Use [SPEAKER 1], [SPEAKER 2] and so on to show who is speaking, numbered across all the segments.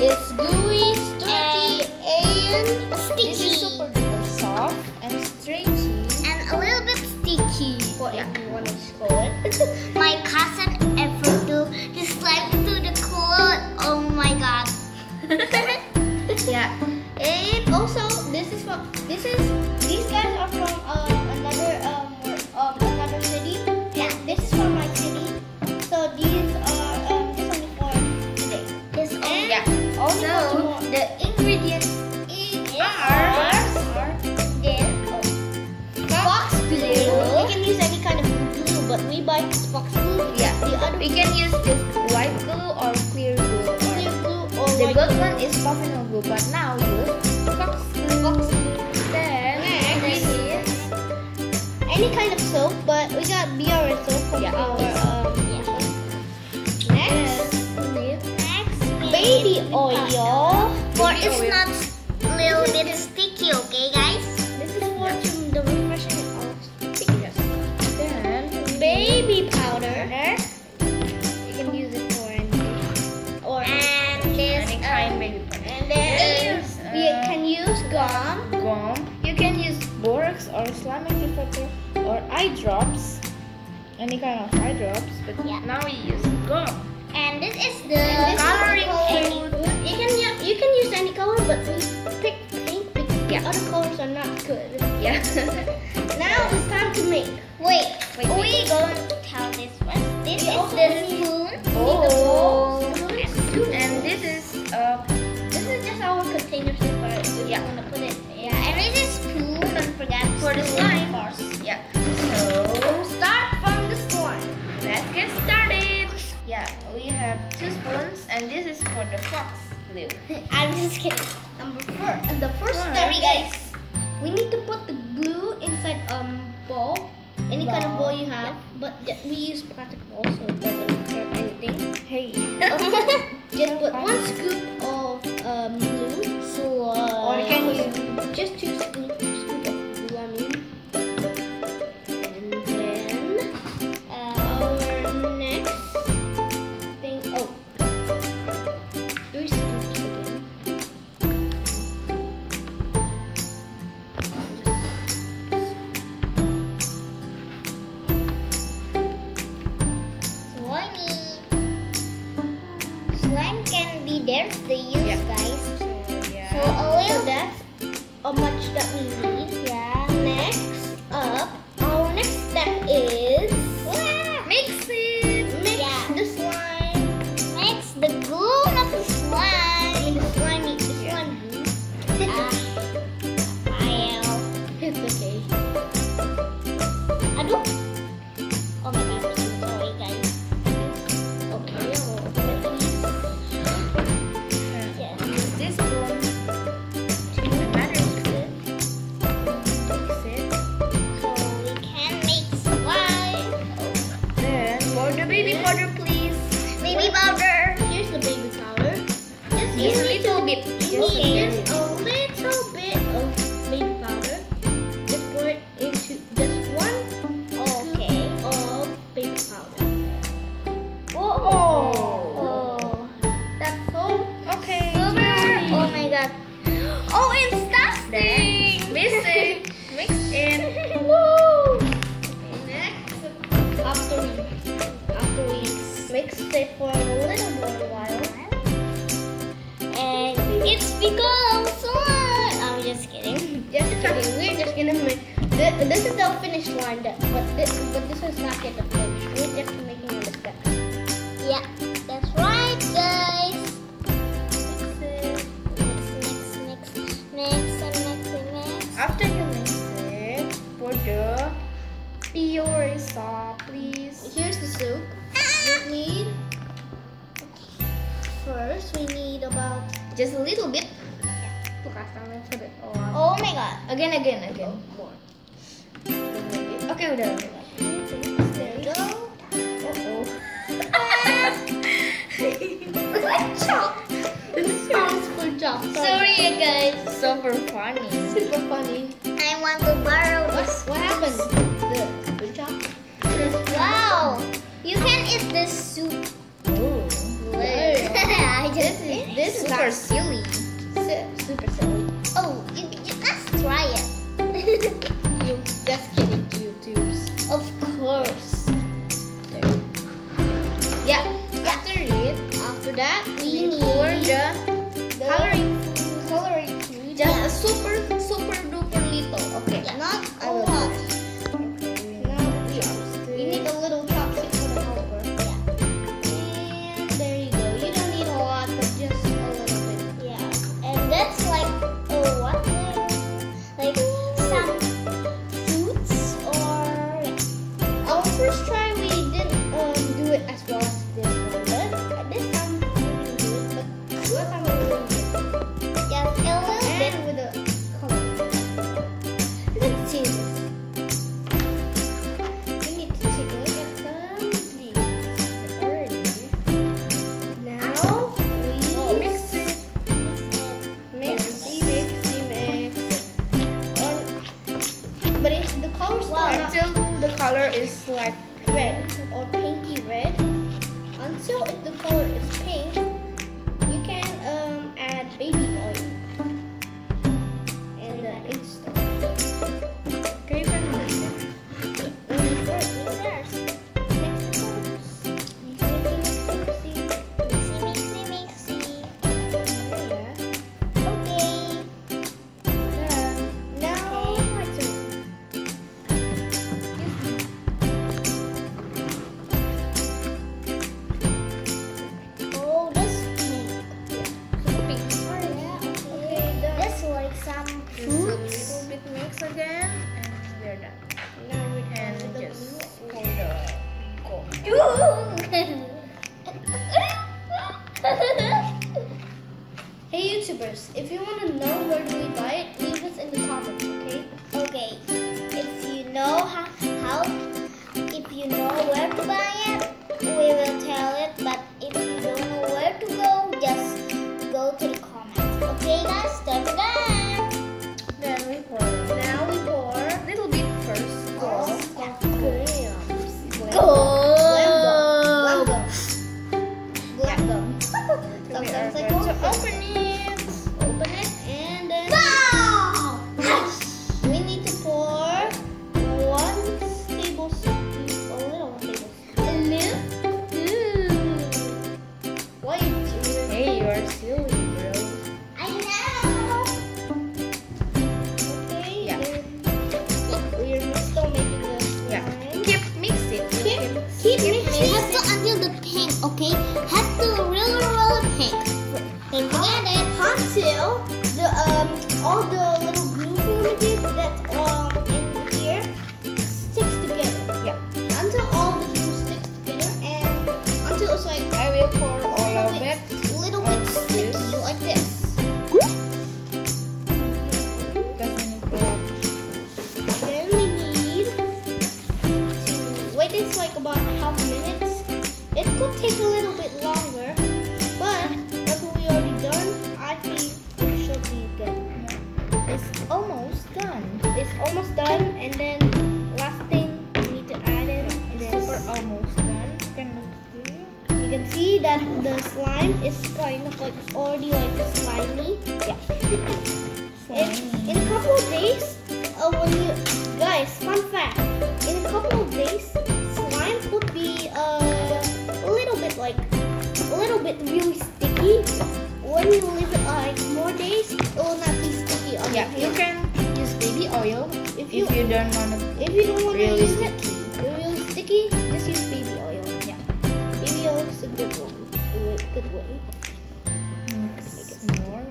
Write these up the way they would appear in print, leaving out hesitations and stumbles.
[SPEAKER 1] It's gooey, stretchy, and
[SPEAKER 2] sticky.
[SPEAKER 1] This is super duper soft and stretchy.
[SPEAKER 2] And a little bit sticky.
[SPEAKER 1] What you want to call it?
[SPEAKER 2] My cousin ever do his slime to the cloth. Oh my god.
[SPEAKER 1] Yeah. And also, these guys are from another city.
[SPEAKER 2] Yeah.
[SPEAKER 1] And this is from my city. So these are this only for today.
[SPEAKER 2] This
[SPEAKER 1] And
[SPEAKER 2] yeah.
[SPEAKER 1] only for
[SPEAKER 2] So
[SPEAKER 1] tomorrow. The ingredients
[SPEAKER 2] are
[SPEAKER 1] this fox glue. You can use any kind of glue, but we buy fox glue.
[SPEAKER 3] Yeah.
[SPEAKER 1] The other
[SPEAKER 3] We can use this white glue or clear glue.
[SPEAKER 1] clear glue or
[SPEAKER 3] The
[SPEAKER 1] white
[SPEAKER 3] good
[SPEAKER 1] glue.
[SPEAKER 3] one is buffalo glue, but now use fox glue.
[SPEAKER 1] Fox glue.
[SPEAKER 3] Then
[SPEAKER 1] Next.
[SPEAKER 3] this is
[SPEAKER 1] Any kind of soap, but we got BRS soap from
[SPEAKER 3] Yeah.
[SPEAKER 1] our
[SPEAKER 3] Yes.
[SPEAKER 2] Next
[SPEAKER 1] baby oil.
[SPEAKER 2] For
[SPEAKER 3] Baby
[SPEAKER 2] it's
[SPEAKER 3] oil.
[SPEAKER 2] not little bit sticky, okay guys?
[SPEAKER 1] This is for the refreshing of thickness.
[SPEAKER 3] then
[SPEAKER 1] Baby powder. You can use it for anything. Or
[SPEAKER 2] And this
[SPEAKER 3] any kind baby powder.
[SPEAKER 1] and then we can use gum.
[SPEAKER 3] Gum. You can use borax or slime activator or eye drops. Any kind of eye drops, but
[SPEAKER 2] Yeah.
[SPEAKER 3] now we use gum.
[SPEAKER 2] and this is the
[SPEAKER 1] And this is
[SPEAKER 2] coloring
[SPEAKER 1] the color.
[SPEAKER 2] food.
[SPEAKER 1] You can use any color, but we pick pink because
[SPEAKER 3] Yeah.
[SPEAKER 1] the other colors are not good.
[SPEAKER 3] Yeah.
[SPEAKER 1] Now it's time to make.
[SPEAKER 2] Wait,
[SPEAKER 3] Wait,
[SPEAKER 2] we going to tell this one. This
[SPEAKER 1] We
[SPEAKER 2] is
[SPEAKER 1] also
[SPEAKER 2] the
[SPEAKER 1] need-
[SPEAKER 2] spoon.
[SPEAKER 3] Oh.
[SPEAKER 1] And
[SPEAKER 3] And this is
[SPEAKER 1] this is just our container zipper. If
[SPEAKER 3] Yeah.
[SPEAKER 1] you want to put it.
[SPEAKER 2] Yeah, and this is spoon. Don't forget
[SPEAKER 3] For the
[SPEAKER 2] spoon,
[SPEAKER 3] slime.
[SPEAKER 2] of course.
[SPEAKER 3] yeah. So
[SPEAKER 1] Start from the slime.
[SPEAKER 3] let's get started. Yeah, we have 2 spoons, and this is for the fox glue.
[SPEAKER 2] I'm just kidding.
[SPEAKER 1] The first
[SPEAKER 3] Alright.
[SPEAKER 1] step, guys, we need to put the glue inside bowl, any kind of bowl you have. But we use plastic bowl, so it doesn't hurt anything.
[SPEAKER 3] Hey.
[SPEAKER 1] Just put 1 scoop of glue,
[SPEAKER 3] Or you can use
[SPEAKER 1] just 2 scoop of glue. I mean, and then our next thing. Oh, 3 scoops again.
[SPEAKER 2] Slime can be theirs to use,
[SPEAKER 3] Yeah.
[SPEAKER 2] guys.
[SPEAKER 3] So
[SPEAKER 2] So
[SPEAKER 3] yeah.
[SPEAKER 2] a
[SPEAKER 1] So
[SPEAKER 2] little
[SPEAKER 1] that's how much that we need.
[SPEAKER 2] yeah.
[SPEAKER 1] Next up, our next step is
[SPEAKER 3] Mix it.
[SPEAKER 1] mix
[SPEAKER 2] Yeah.
[SPEAKER 1] the slime.
[SPEAKER 2] Mix the glue, not the
[SPEAKER 1] I mean
[SPEAKER 2] slime.
[SPEAKER 1] the slime glue.
[SPEAKER 2] Raphael.
[SPEAKER 1] It's okay.
[SPEAKER 2] Aduh. Oh my god, sorry guys.
[SPEAKER 1] Okay, I'll open it please.
[SPEAKER 2] Yes.
[SPEAKER 3] Use this spoon to another spoon. Mix it.
[SPEAKER 2] So we can make slime.
[SPEAKER 3] Then pour the baby powder, please.
[SPEAKER 2] Baby powder.
[SPEAKER 1] Here's the baby powder.
[SPEAKER 3] Just a little bit.
[SPEAKER 1] Just
[SPEAKER 3] Just a
[SPEAKER 1] a
[SPEAKER 3] little.
[SPEAKER 1] little bit of baby powder. Just pour it into just 1
[SPEAKER 2] Okay.
[SPEAKER 1] of baby powder.
[SPEAKER 2] Oh.
[SPEAKER 1] That's so
[SPEAKER 3] Okay.
[SPEAKER 2] Oh my god. Oh, it's
[SPEAKER 3] Then
[SPEAKER 2] dusting.
[SPEAKER 3] mix it. Mix it.
[SPEAKER 2] Woo.
[SPEAKER 1] Next, after we mix it for a little more while,
[SPEAKER 2] And it's become slime. I'm just kidding.
[SPEAKER 1] just kidding, we're just gonna make this is the finished line, but this is not yet the finish. We're just making the steps.
[SPEAKER 2] Yeah, that's right, guys. Mix.
[SPEAKER 3] After you mix it, pour the pure salt, please.
[SPEAKER 1] Here's the soup. We need about just a little bit.
[SPEAKER 2] Oh my god.
[SPEAKER 3] Again.
[SPEAKER 1] More.
[SPEAKER 3] Okay, udah.
[SPEAKER 1] There we go.
[SPEAKER 2] Chop.
[SPEAKER 1] This sounds for job.
[SPEAKER 2] Sorry, you guys.
[SPEAKER 3] Super funny.
[SPEAKER 1] Super funny.
[SPEAKER 2] I want to borrow this.
[SPEAKER 1] What happened? The chop.
[SPEAKER 2] Wow. You can eat this soup.
[SPEAKER 3] Oh.
[SPEAKER 2] I just
[SPEAKER 1] This This is
[SPEAKER 3] super silly.
[SPEAKER 1] super silly.
[SPEAKER 2] Oh, you let's try it.
[SPEAKER 1] You just kidding, YouTubes.
[SPEAKER 2] Of course.
[SPEAKER 1] Yeah. After that, we
[SPEAKER 2] need
[SPEAKER 1] pour the
[SPEAKER 3] Coloring.
[SPEAKER 1] coloring food.
[SPEAKER 2] Yeah.
[SPEAKER 1] Just a super duper little. Okay.
[SPEAKER 2] Yeah.
[SPEAKER 1] Not
[SPEAKER 2] I
[SPEAKER 1] a
[SPEAKER 2] will
[SPEAKER 1] lot.
[SPEAKER 2] do
[SPEAKER 1] Now we need a little chopstick for the helper.
[SPEAKER 2] Yeah.
[SPEAKER 1] And there you go. You don't need a lot, but just a little bit.
[SPEAKER 2] Yeah. And that's like what? Like some fruits or
[SPEAKER 1] Our first try, we didn't do it as well as this one, but this time we didn't do it. But last time we did it.
[SPEAKER 2] just a little bit.
[SPEAKER 1] And with the color. Let's see this. We need to take a look at some leaves already. Now we mix it. Mix. But if the colors
[SPEAKER 3] Until the color is like
[SPEAKER 1] red or pinky red, until if the color is pink, you can add baby oil and ink stuff.
[SPEAKER 3] can you can mix it?
[SPEAKER 2] Mixy. Okay.
[SPEAKER 1] Now my turn.
[SPEAKER 2] Oh, this pink.
[SPEAKER 1] Pink. Okay,
[SPEAKER 2] This like some
[SPEAKER 3] Just a
[SPEAKER 2] fruits.
[SPEAKER 3] little bit mix again, and we're done.
[SPEAKER 1] now we
[SPEAKER 3] And
[SPEAKER 1] add the
[SPEAKER 3] just
[SPEAKER 1] blue.
[SPEAKER 3] pour the gold.
[SPEAKER 1] Hey YouTubers, if you want to know where do we buy it, leave us in the comments, okay?
[SPEAKER 2] Okay, if you know if you know where to buy it, we will tell it. But if you don't know where to go, just go to the comments. Okay, guys, step down.
[SPEAKER 3] Then we pour
[SPEAKER 1] Now we pour
[SPEAKER 3] a little bit first.
[SPEAKER 1] of
[SPEAKER 3] We are
[SPEAKER 1] Sometimes I
[SPEAKER 3] going to
[SPEAKER 1] go
[SPEAKER 3] open it.
[SPEAKER 1] open it and then
[SPEAKER 2] Wow!
[SPEAKER 1] we need to pour 1 tablespoon, a little tablespoon. What are you doing?
[SPEAKER 3] Hey, you're silly, bro.
[SPEAKER 2] I know.
[SPEAKER 1] Okay,
[SPEAKER 3] Yeah.
[SPEAKER 1] then we're still making this.
[SPEAKER 3] Yeah.
[SPEAKER 1] line.
[SPEAKER 3] Keep mixing.
[SPEAKER 1] Keep mixing.
[SPEAKER 2] Have to until the pink, okay? Have to really pink. Don't forget it.
[SPEAKER 1] Until the all the little glue formages that's in here sticks together.
[SPEAKER 3] Yeah.
[SPEAKER 1] Until all the glue sticks together and until it's like
[SPEAKER 3] I will pour all of it.
[SPEAKER 1] little bit
[SPEAKER 3] of
[SPEAKER 1] sticky
[SPEAKER 3] this.
[SPEAKER 1] like this.
[SPEAKER 3] Doesn't pour.
[SPEAKER 1] Then we need to wait this like about half minutes. It could take a little bit longer, but that's what we already done. I think it should be good.
[SPEAKER 3] It's almost done.
[SPEAKER 1] It's almost done, and then last thing we need to add in
[SPEAKER 3] It's
[SPEAKER 1] this.
[SPEAKER 3] super almost done.
[SPEAKER 1] You can see that the slime is kind of like already like slimy. Yeah. In a couple of days, when you guys, fun fact, in a couple of days, slime could be a little bit really sticky. When you leave it like more days, it will not be sticky. On
[SPEAKER 3] Yeah,
[SPEAKER 1] your
[SPEAKER 3] you
[SPEAKER 1] hand.
[SPEAKER 3] can use baby oil
[SPEAKER 1] If
[SPEAKER 3] if
[SPEAKER 1] you-
[SPEAKER 3] you don't want to.
[SPEAKER 1] If you don't want to
[SPEAKER 3] Really
[SPEAKER 1] use it, really sticky, just use baby oil.
[SPEAKER 3] Yeah.
[SPEAKER 1] Baby oil is a good one. Good way.
[SPEAKER 3] Mix more and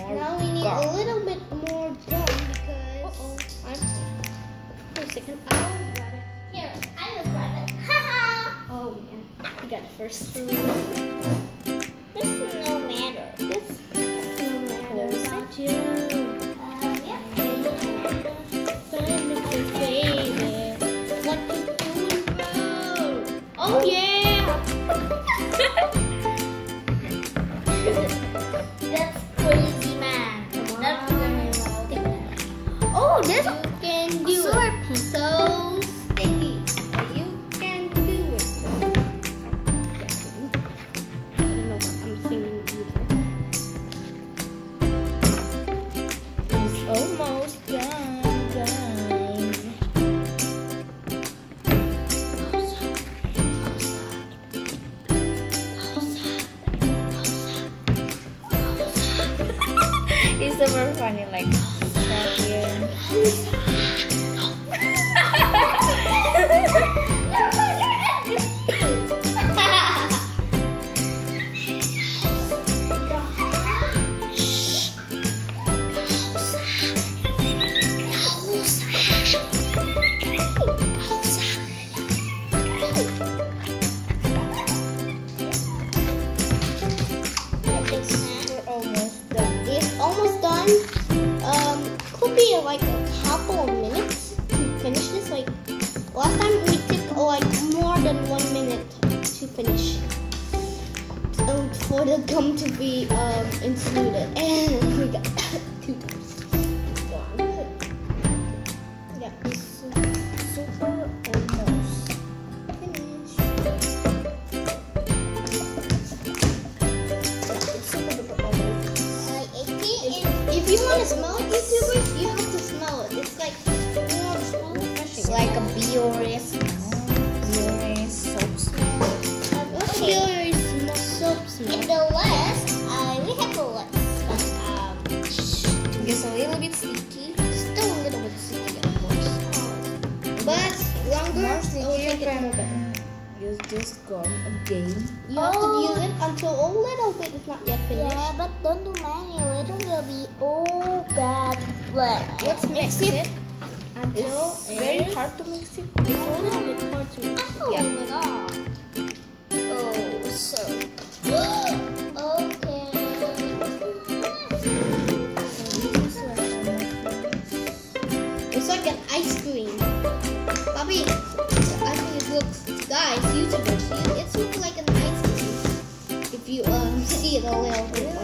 [SPEAKER 3] more.
[SPEAKER 1] Now we need
[SPEAKER 3] gum.
[SPEAKER 1] a little bit more gum because I'm. Wait a second. I'll grab it.
[SPEAKER 2] Here, I will grab it. Haha.
[SPEAKER 1] Oh man, you got it first.
[SPEAKER 2] This no matter.
[SPEAKER 1] This no matter about you.
[SPEAKER 2] Yeah.
[SPEAKER 1] Baby, what you doing, bro? Oh yeah.
[SPEAKER 2] That's crazy, man. That's gonna stick.
[SPEAKER 1] Oh, this you can do
[SPEAKER 2] Sword
[SPEAKER 1] it. So sticky. You can do it.
[SPEAKER 3] super funny, like 7.
[SPEAKER 1] Could be like a couple of minutes to finish this. Like last time we took like more than 1 minute to finish. For the gum to be included, and we got 2 times. Yeah, it's super almost finished. If you want to smell it, YouTubers, you have to smell it. It's like more refreshing.
[SPEAKER 2] It's like a Biore smell. Biore soap smell.
[SPEAKER 1] Okay. Soap smell.
[SPEAKER 2] In the last, we have the last, but
[SPEAKER 3] It's a little bit sticky.
[SPEAKER 1] Still a little bit sticky, of course. But longer,
[SPEAKER 3] More
[SPEAKER 1] it will
[SPEAKER 3] sticky,
[SPEAKER 1] make
[SPEAKER 3] you
[SPEAKER 1] it more
[SPEAKER 3] can
[SPEAKER 1] better.
[SPEAKER 3] use this gum again.
[SPEAKER 1] You have to use it until a little bit is not yet finished.
[SPEAKER 2] yeah, but don't do many. Little will be all bad. But
[SPEAKER 1] Let's mix it until
[SPEAKER 3] It's very hard to mix it.
[SPEAKER 1] It's a little bit hard to mix.
[SPEAKER 2] oh
[SPEAKER 1] Yeah.
[SPEAKER 2] my god. Oh, so okay.
[SPEAKER 1] It's like an ice cream. Bobby, I think it looks, guys, YouTubers, it's looking like an ice cream. If you see it a little bit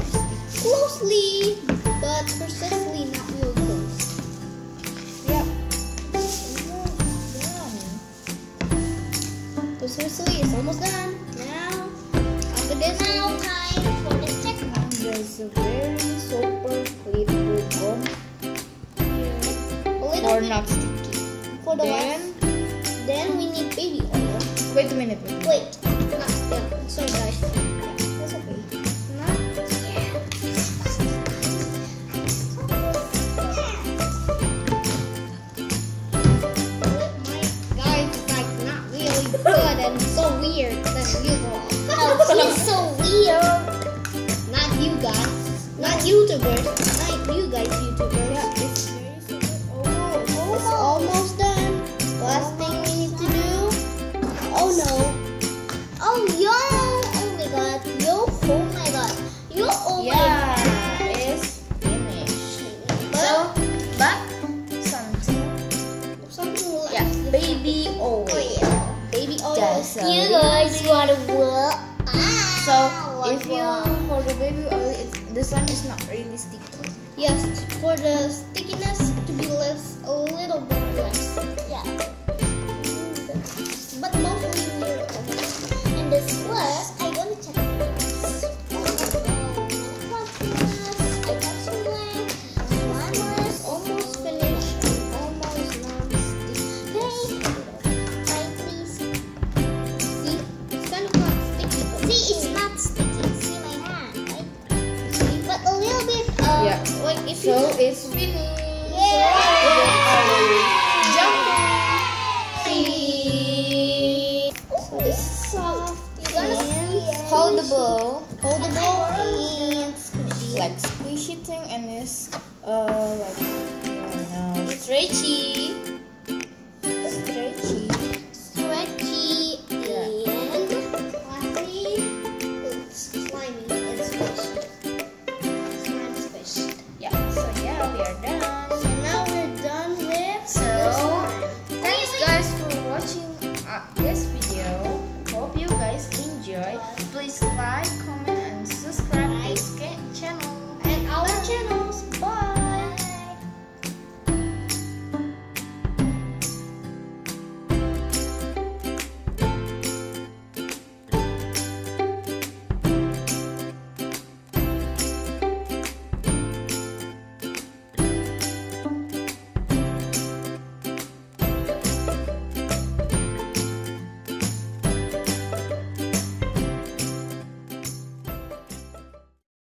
[SPEAKER 1] closely, but precisely not real close.
[SPEAKER 3] Yep.
[SPEAKER 1] So seriously, it's almost done. Now, after this,
[SPEAKER 2] Now time for the second one.
[SPEAKER 3] There's a very super little gum
[SPEAKER 1] a little
[SPEAKER 3] or
[SPEAKER 1] bit
[SPEAKER 3] not sticky.
[SPEAKER 1] for the
[SPEAKER 3] Then,
[SPEAKER 1] last. Then we need baby oil.
[SPEAKER 3] wait a minute.
[SPEAKER 1] Wait, not yeah, sorry guys. That's okay. Not my guys is like not really good and so weird than usual.
[SPEAKER 2] Oh, he's so weird.
[SPEAKER 1] Not you guys, not YouTubers, not you guys YouTubers.
[SPEAKER 3] Yeah, it's very super.
[SPEAKER 1] It's almost done. Last thing we need to do. Oh no.
[SPEAKER 2] Oh yo! Oh my god! Yo! Oh my god! Yo! Oh my god!
[SPEAKER 3] Yeah, it's finished. So, but something.
[SPEAKER 1] Something like
[SPEAKER 3] Yeah, baby oil.
[SPEAKER 1] baby oil.
[SPEAKER 3] That's a
[SPEAKER 2] You guys wanna work?
[SPEAKER 3] So if you for the baby oil, the slime is not really sticky.
[SPEAKER 1] Yes, for the stickiness to be less, a little bit less.
[SPEAKER 2] Yeah.
[SPEAKER 1] But mostly we're almost.
[SPEAKER 2] And this was I gonna check this. I got some left. One was
[SPEAKER 1] Almost finished. Almost non-sticky.
[SPEAKER 2] Hey, please.
[SPEAKER 1] See, it's kind of not sticky. But
[SPEAKER 2] See, it's not sticky. See my hand, right? But a little bit.
[SPEAKER 3] Yeah.
[SPEAKER 1] like if
[SPEAKER 3] So
[SPEAKER 1] you
[SPEAKER 3] it's finished.
[SPEAKER 1] so it's soft.
[SPEAKER 3] Holdable,
[SPEAKER 1] Holdable and squishy.
[SPEAKER 3] like squishy thing, and it's like
[SPEAKER 1] Stretchy.